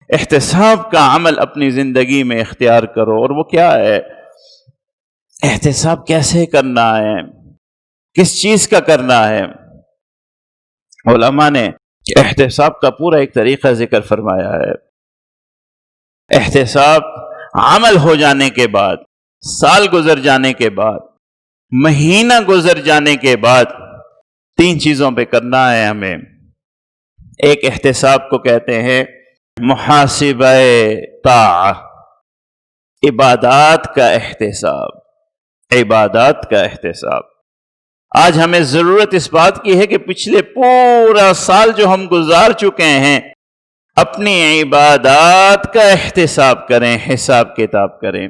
احتساب کا عمل اپنی زندگی میں اختیار کرو۔ اور وہ کیا ہے؟ احتساب کیسے کرنا ہے، کس چیز کا کرنا ہے؟ علماء نے احتساب کا پورا ایک طریقہ ذکر فرمایا ہے۔ احتساب عمل ہو جانے کے بعد، سال گزر جانے کے بعد، مہینہ گزر جانے کے بعد 3 چیزوں پہ کرنا ہے ہمیں۔ ایک احتساب کو کہتے ہیں محاسبہ طاعہ، عبادات کا احتساب، عبادات کا احتساب۔ آج ہمیں ضرورت اس بات کی ہے کہ پچھلے پورا سال جو ہم گزار چکے ہیں، اپنی عبادات کا احتساب کریں، حساب کتاب کریں۔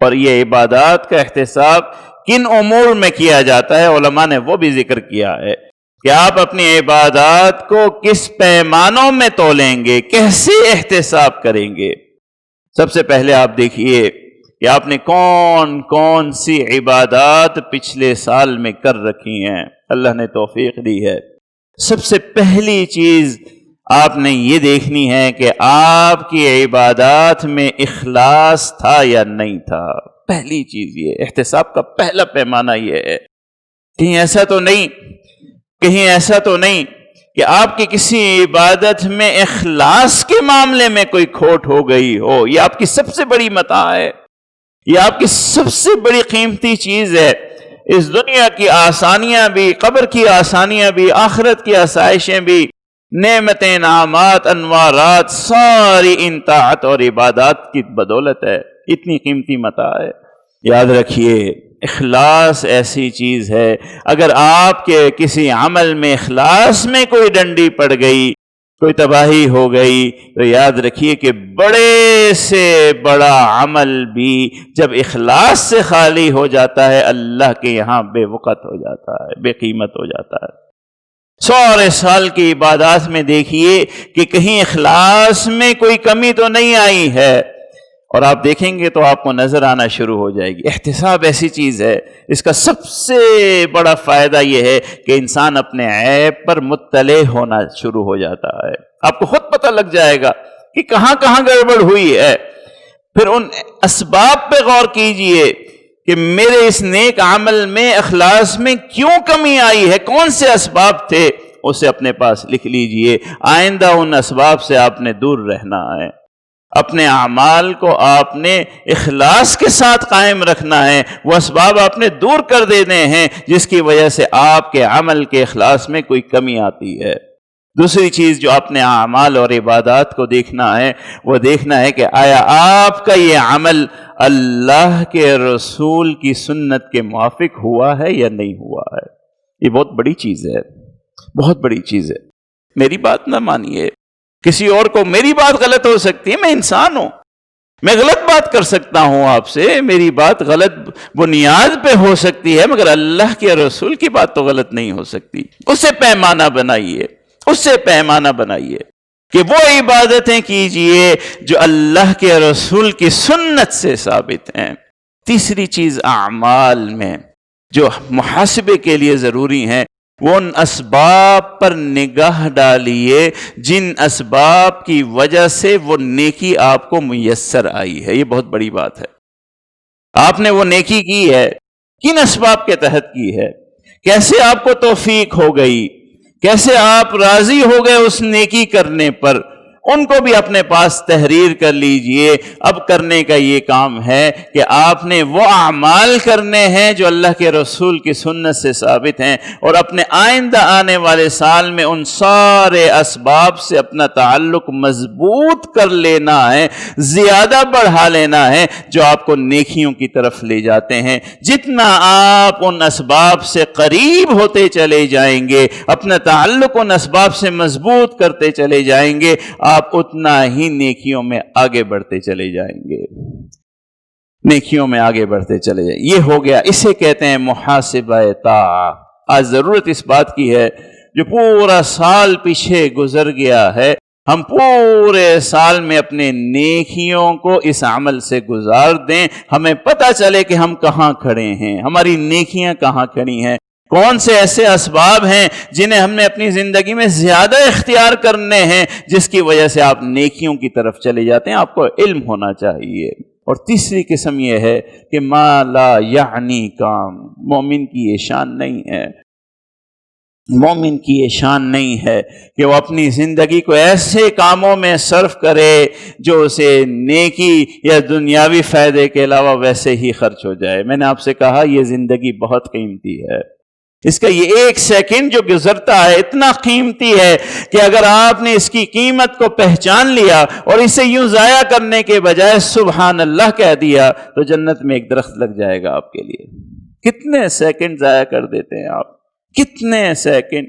اور یہ عبادات کا احتساب کن امور میں کیا جاتا ہے؟ علماء نے وہ بھی ذکر کیا ہے کہ آپ اپنی عبادات کو کس پیمانوں میں تولیں گے، کیسے احتساب کریں گے۔ سب سے پہلے آپ دیکھیے کہ آپ نے کون کون سی عبادات پچھلے سال میں کر رکھی ہیں، اللہ نے توفیق دی ہے۔ سب سے پہلی چیز آپ نے یہ دیکھنی ہے کہ آپ کی عبادات میں اخلاص تھا یا نہیں تھا۔ پہلی چیز یہ، احتساب کا پہلا پیمانہ یہ ہے۔ کہیں ایسا تو نہیں کہ آپ کی کسی عبادت میں اخلاص کے معاملے میں کوئی کھوٹ ہو گئی ہو۔ یہ آپ کی سب سے بڑی متاع ہے، یہ آپ کی سب سے بڑی قیمتی چیز ہے۔ اس دنیا کی آسانیاں بھی، قبر کی آسانیاں بھی، آخرت کی آسائشیں بھی، نعمتیں، انعامات، انوارات، ساری ان طاعت اور عبادات کی بدولت ہے۔ اتنی قیمتی متاع ہے۔ یاد رکھیے، اخلاص ایسی چیز ہے، اگر آپ کے کسی عمل میں اخلاص میں کوئی ڈنڈی پڑ گئی، کوئی تباہی ہو گئی، تو یاد رکھیے کہ بڑے سے بڑا عمل بھی جب اخلاص سے خالی ہو جاتا ہے، اللہ کے یہاں بے وقت ہو جاتا ہے، بے قیمت ہو جاتا ہے۔ سارے سال کی عبادات میں دیکھیے کہ کہیں اخلاص میں کوئی کمی تو نہیں آئی ہے، اور آپ دیکھیں گے تو آپ کو نظر آنا شروع ہو جائے گی۔ احتساب ایسی چیز ہے، اس کا سب سے بڑا فائدہ یہ ہے کہ انسان اپنے عیب پر مطلع ہونا شروع ہو جاتا ہے۔ آپ کو خود پتہ لگ جائے گا کہ کہاں کہاں گڑبڑ ہوئی ہے۔ پھر ان اسباب پہ غور کیجئے کہ میرے اس نیک عمل میں، اخلاص میں کیوں کمی آئی ہے، کون سے اسباب تھے، اسے اپنے پاس لکھ لیجئے۔ آئندہ ان اسباب سے آپ نے دور رہنا ہے، اپنے اعمال کو آپ نے اخلاص کے ساتھ قائم رکھنا ہے۔ وہ اسباب آپ نے دور کر دینے ہیں جس کی وجہ سے آپ کے عمل کے اخلاص میں کوئی کمی آتی ہے۔ دوسری چیز جو اپنے اعمال اور عبادات کو دیکھنا ہے، وہ دیکھنا ہے کہ آیا آپ کا یہ عمل اللہ کے رسول کی سنت کے موافق ہوا ہے یا نہیں ہوا ہے۔ یہ بہت بڑی چیز ہے، بہت بڑی چیز ہے۔ میری بات نہ مانیے، کسی اور کو میری بات غلط ہو سکتی ہے، میں انسان ہوں، میں غلط بات کر سکتا ہوں آپ سے، میری بات غلط بنیاد پہ ہو سکتی ہے، مگر اللہ کے رسول کی بات تو غلط نہیں ہو سکتی۔ اس سے پیمانہ بنائیے، اس سے پیمانہ بنائیے کہ وہ عبادتیں کیجئے جو اللہ کے رسول کی سنت سے ثابت ہیں۔ تیسری چیز، اعمال میں جو محاسبے کے لیے ضروری ہیں، وہ ان اسباب پر نگاہ ڈالیے جن اسباب کی وجہ سے وہ نیکی آپ کو میسر آئی ہے۔ یہ بہت بڑی بات ہے۔ آپ نے وہ نیکی کی ہے، کن اسباب کے تحت کی ہے، کیسے آپ کو توفیق ہو گئی، کیسے آپ راضی ہو گئے اس نیکی کرنے پر، ان کو بھی اپنے پاس تحریر کر لیجئے۔ اب کرنے کا یہ کام ہے کہ آپ نے وہ اعمال کرنے ہیں جو اللہ کے رسول کی سنت سے ثابت ہیں، اور اپنے آئندہ آنے والے سال میں ان سارے اسباب سے اپنا تعلق مضبوط کر لینا ہے، زیادہ بڑھا لینا ہے، جو آپ کو نیکیوں کی طرف لے جاتے ہیں۔ جتنا آپ ان اسباب سے قریب ہوتے چلے جائیں گے، اپنا تعلق ان اسباب سے مضبوط کرتے چلے جائیں گے، آپ اتنا ہی نیکیوں میں آگے بڑھتے چلے جائیں گے، نیکیوں میں آگے بڑھتے چلے جائیں گے۔ یہ ہو گیا، اسے کہتے ہیں محاسبہ طاعہ۔ آج ضرورت اس بات کی ہے، جو پورا سال پیچھے گزر گیا ہے، ہم پورے سال میں اپنے نیکیوں کو اس عمل سے گزار دیں، ہمیں پتہ چلے کہ ہم کہاں کھڑے ہیں، ہماری نیکیاں کہاں کھڑی ہیں۔ کون سے ایسے اسباب ہیں جنہیں ہم نے اپنی زندگی میں زیادہ اختیار کرنے ہیں جس کی وجہ سے آپ نیکیوں کی طرف چلے جاتے ہیں؟ آپ کو علم ہونا چاہیے۔ اور تیسری قسم یہ ہے کہ ما لا یعنی کام، مومن کی یہ شان نہیں ہے، مومن کی یہ شان نہیں ہے کہ وہ اپنی زندگی کو ایسے کاموں میں صرف کرے جو اسے نیکی یا دنیاوی فائدے کے علاوہ ویسے ہی خرچ ہو جائے۔ میں نے آپ سے کہا یہ زندگی بہت قیمتی ہے، اس کا یہ ایک سیکنڈ جو گزرتا ہے اتنا قیمتی ہے کہ اگر آپ نے اس کی قیمت کو پہچان لیا اور اسے یوں ضائع کرنے کے بجائے سبحان اللہ کہہ دیا تو جنت میں ایک درخت لگ جائے گا آپ کے لیے۔ کتنے سیکنڈ ضائع کر دیتے ہیں آپ، کتنے سیکنڈ،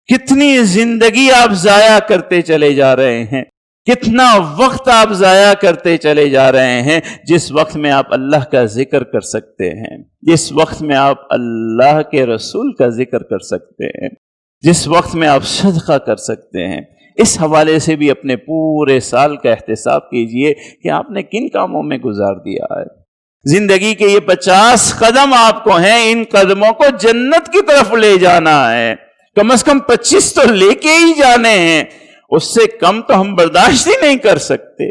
کتنی زندگی آپ ضائع کرتے چلے جا رہے ہیں، کتنا وقت آپ ضائع کرتے چلے جا رہے ہیں جس وقت میں آپ اللہ کا ذکر کر سکتے ہیں، جس وقت میں آپ اللہ کے رسول کا ذکر کر سکتے ہیں، جس وقت میں آپ صدقہ کر سکتے ہیں۔ اس حوالے سے بھی اپنے پورے سال کا احتساب کیجئے کہ آپ نے کن کاموں میں گزار دیا ہے۔ زندگی کے یہ 50 قدم آپ کو ہیں، ان قدموں کو جنت کی طرف لے جانا ہے، کم از کم 25 تو لے کے ہی جانے ہیں، اس سے کم تو ہم برداشت ہی نہیں کر سکتے۔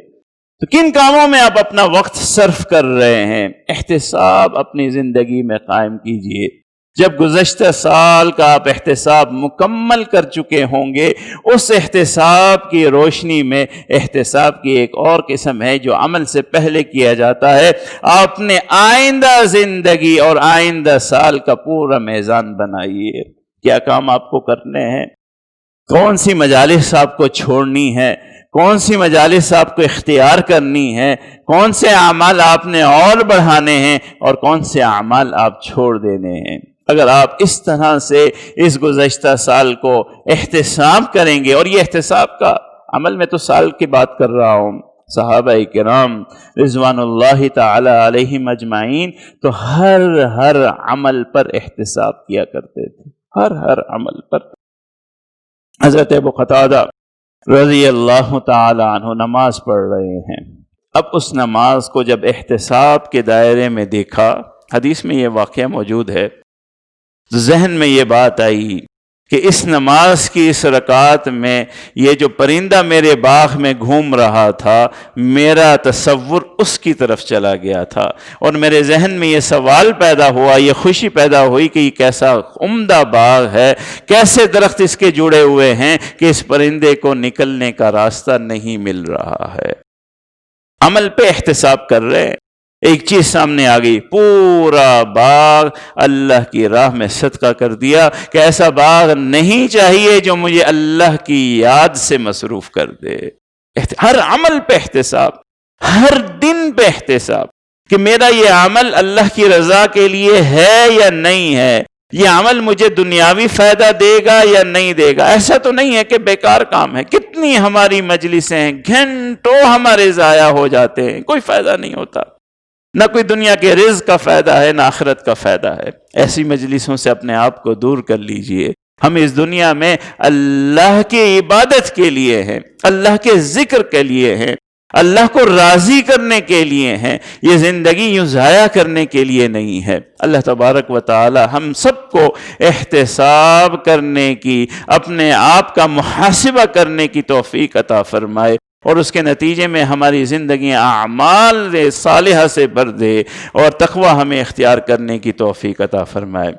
تو کن کاموں میں آپ اپنا وقت صرف کر رہے ہیں؟ احتساب اپنی زندگی میں قائم کیجئے۔ جب گزشتہ سال کا آپ احتساب مکمل کر چکے ہوں گے، اس احتساب کی روشنی میں احتساب کی ایک اور قسم ہے جو عمل سے پہلے کیا جاتا ہے۔ آپ نے آئندہ زندگی اور آئندہ سال کا پورا میزان بنائیے، کیا کام آپ کو کرنے ہیں، کون سی مجالس آپ کو چھوڑنی ہے، کون سی مجالس آپ کو اختیار کرنی ہے، کون سے اعمال آپ نے اور بڑھانے ہیں اور کون سے اعمال آپ چھوڑ دینے ہیں۔ اگر آپ اس طرح سے اس گزشتہ سال کو احتساب کریں گے، اور یہ احتساب کا عمل میں تو سال کی بات کر رہا ہوں، صحابہ کرام رضوان اللہ تعالی علیہم اجمعین تو ہر عمل پر احتساب کیا کرتے تھے، ہر عمل پر۔ حضرت ابو قتادہ رضی اللہ تعالی عنہ نماز پڑھ رہے ہیں، اب اس نماز کو جب احتساب کے دائرے میں دیکھا، حدیث میں یہ واقعہ موجود ہے، ذہن میں یہ بات آئی کہ اس نماز کی اس رکعت میں یہ جو پرندہ میرے باغ میں گھوم رہا تھا، میرا تصور اس کی طرف چلا گیا تھا، اور میرے ذہن میں یہ سوال پیدا ہوا، یہ خوشی پیدا ہوئی کہ یہ کیسا عمدہ باغ ہے، کیسے درخت اس کے جڑے ہوئے ہیں کہ اس پرندے کو نکلنے کا راستہ نہیں مل رہا ہے۔ عمل پہ احتساب کر رہے ہیں، ایک چیز سامنے آ گئی، پورا باغ اللہ کی راہ میں صدقہ کر دیا کہ ایسا باغ نہیں چاہیے جو مجھے اللہ کی یاد سے مصروف کر دے۔ ہر عمل پہ احتساب، ہر دن پہ احتساب کہ میرا یہ عمل اللہ کی رضا کے لیے ہے یا نہیں ہے، یہ عمل مجھے دنیاوی فائدہ دے گا یا نہیں دے گا۔ ایسا تو نہیں ہے کہ بیکار کام ہے، کتنی ہماری مجلسیں ہیں، گھنٹوں ہمارے ضائع ہو جاتے ہیں، کوئی فائدہ نہیں ہوتا، نہ کوئی دنیا کے رزق کا فائدہ ہے نہ آخرت کا فائدہ ہے۔ ایسی مجلسوں سے اپنے آپ کو دور کر لیجئے۔ ہم اس دنیا میں اللہ کی عبادت کے لیے ہیں، اللہ کے ذکر کے لیے ہیں، اللہ کو راضی کرنے کے لیے ہیں، یہ زندگی یوں ضائع کرنے کے لیے نہیں ہے۔ اللہ تبارک و تعالی ہم سب کو احتساب کرنے کی، اپنے آپ کا محاسبہ کرنے کی توفیق عطا فرمائے، اور اس کے نتیجے میں ہماری زندگیاں اعمال صالحہ سے بھر دے، اور تقوی ہمیں اختیار کرنے کی توفیق عطا فرمائے۔